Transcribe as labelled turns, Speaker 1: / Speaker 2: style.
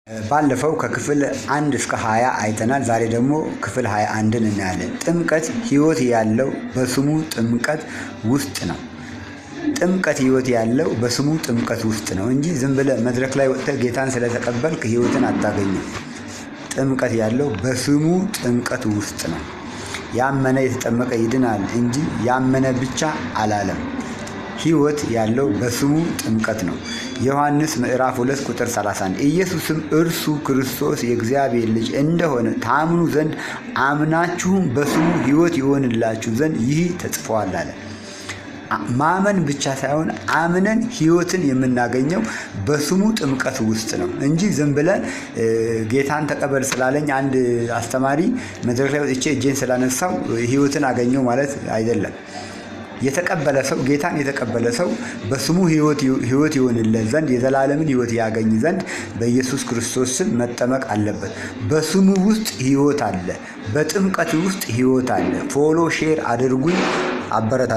Speaker 1: ባለፈው ከክፍል 1 እስከ 20 አይተናል። ዛሬ ደግሞ ክፍል 21ን እናያለን። ጥምቀት ሕይወት ያለው በስሙ ጥምቀት ውስጥ ነው። ጥምቀት ሕይወት ያለው በስሙ ጥምቀት ውስጥ ነው እንጂ ዝም ብለህ መድረክ ላይ ወጥተህ ጌታን ስለተቀበልክ ሕይወትን አታገኝም። ጥምቀት ያለው በስሙ ጥምቀት ውስጥ ነው። ያመነ የተጠመቀ ይድናል እንጂ ያመነ ብቻ አላለም። ሕይወት ያለው በስሙ ጥምቀት ነው። ዮሐንስ ምዕራፍ 2 ቁጥር 31 ኢየሱስም እርሱ ክርስቶስ የእግዚአብሔር ልጅ እንደሆነ ታምኑ ዘንድ አምናችሁም በስሙ ሕይወት ይሆንላችሁ ዘንድ ይህ ተጽፏል አለ። ማመን ብቻ ሳይሆን አምነን ሕይወትን የምናገኘው በስሙ ጥምቀት ውስጥ ነው እንጂ ዝም ብለን ጌታን ተቀበል ስላለኝ አንድ አስተማሪ መድረክ ላይ ወጥቼ እጄን ስላነሳው ሕይወትን አገኘው ማለት አይደለም። የተቀበለ ሰው ጌታን የተቀበለ ሰው በስሙ ሕይወት ይሆንለት ዘንድ የዘላለምን ሕይወት ያገኝ ዘንድ በኢየሱስ ክርስቶስ ስም መጠመቅ አለበት። በስሙ ውስጥ ሕይወት አለ። በጥምቀት ውስጥ ሕይወት አለ። ፎሎ ሼር አድርጉኝ፣ አበረታቱ።